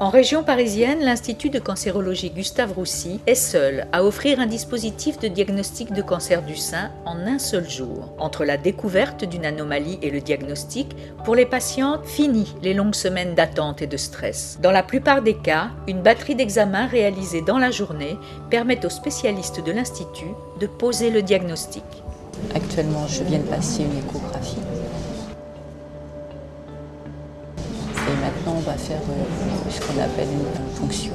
En région parisienne, l'Institut de cancérologie Gustave Roussy est seul à offrir un dispositif de diagnostic de cancer du sein en un seul jour. Entre la découverte d'une anomalie et le diagnostic, pour les patientes, fini les longues semaines d'attente et de stress. Dans la plupart des cas, une batterie d'examens réalisés dans la journée permet aux spécialistes de l'Institut de poser le diagnostic. Actuellement, je viens de passer une échographie. Et maintenant, on va faire ce qu'on appelle une ponction.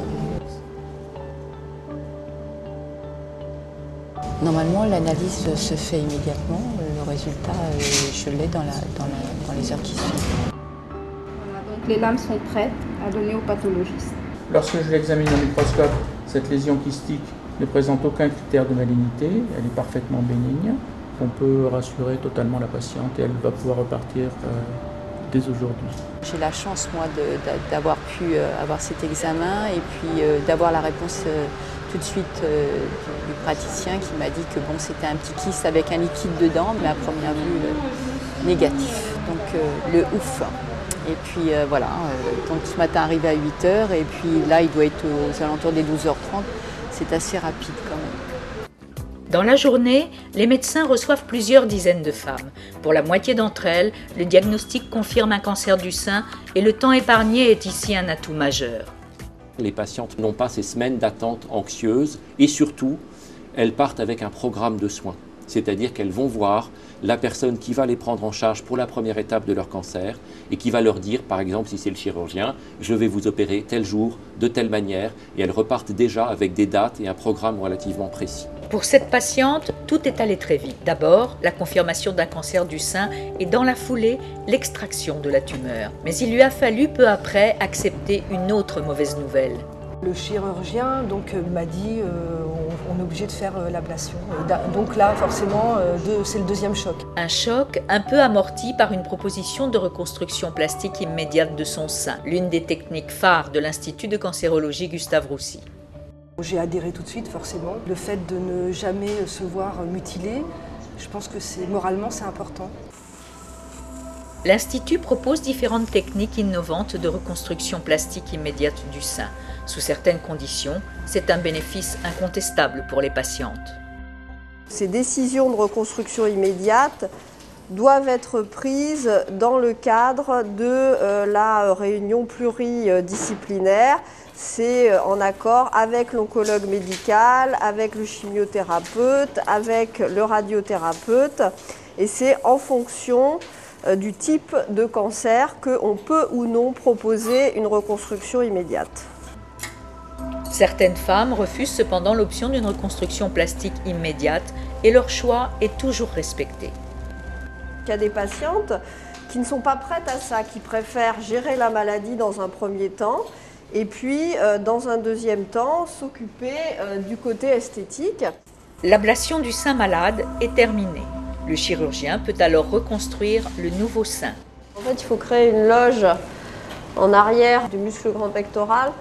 Normalement, l'analyse se fait immédiatement. Le résultat, je l'ai dans les heures qui suivent. Voilà, donc les lames sont prêtes à donner au pathologiste. Lorsque je l'examine au microscope, cette lésion kystique ne présente aucun critère de malignité. Elle est parfaitement bénigne. On peut rassurer totalement la patiente et elle va pouvoir repartir dès aujourd'hui. J'ai la chance, moi, d'avoir pu avoir cet examen et puis d'avoir la réponse tout de suite du praticien qui m'a dit que bon, c'était un petit kyste avec un liquide dedans, mais à première vue, négatif. Donc le ouf. Et puis voilà, donc ce matin arrivé à 8h et puis là, il doit être aux alentours des 12h30. C'est assez rapide quand même. Dans la journée, les médecins reçoivent plusieurs dizaines de femmes. Pour la moitié d'entre elles, le diagnostic confirme un cancer du sein et le temps épargné est ici un atout majeur. Les patientes n'ont pas ces semaines d'attente anxieuses et surtout, elles partent avec un programme de soins. C'est-à-dire qu'elles vont voir la personne qui va les prendre en charge pour la première étape de leur cancer et qui va leur dire, par exemple, si c'est le chirurgien, je vais vous opérer tel jour, de telle manière, et elles repartent déjà avec des dates et un programme relativement précis. Pour cette patiente, tout est allé très vite. D'abord, la confirmation d'un cancer du sein et dans la foulée, l'extraction de la tumeur. Mais il lui a fallu peu après accepter une autre mauvaise nouvelle. Le chirurgien m'a dit on est obligé de faire l'ablation. Donc là, forcément, c'est le deuxième choc. Un choc un peu amorti par une proposition de reconstruction plastique immédiate de son sein, l'une des techniques phares de l'Institut de cancérologie Gustave Roussy. J'ai adhéré tout de suite, forcément. Le fait de ne jamais se voir mutilé, je pense que moralement, c'est important. L'Institut propose différentes techniques innovantes de reconstruction plastique immédiate du sein. Sous certaines conditions, c'est un bénéfice incontestable pour les patientes. Ces décisions de reconstruction immédiate doivent être prises dans le cadre de la réunion pluridisciplinaire. C'est en accord avec l'oncologue médical, avec le chimiothérapeute, avec le radiothérapeute. Et c'est en fonction du type de cancer qu'on peut ou non proposer une reconstruction immédiate. Certaines femmes refusent cependant l'option d'une reconstruction plastique immédiate et leur choix est toujours respecté. Il y a des patientes qui ne sont pas prêtes à ça, qui préfèrent gérer la maladie dans un premier temps et puis dans un deuxième temps s'occuper du côté esthétique. L'ablation du sein malade est terminée. Le chirurgien peut alors reconstruire le nouveau sein. En fait, il faut créer une loge en arrière du muscle grand pectoral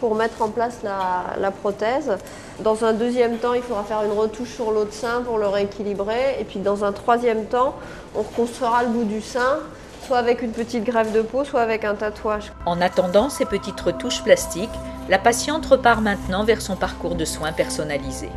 pour mettre en place la prothèse. Dans un deuxième temps, il faudra faire une retouche sur l'autre sein pour le rééquilibrer. Et puis dans un troisième temps, on reconstruira le bout du sein, soit avec une petite greffe de peau, soit avec un tatouage. En attendant ces petites retouches plastiques, la patiente repart maintenant vers son parcours de soins personnalisé.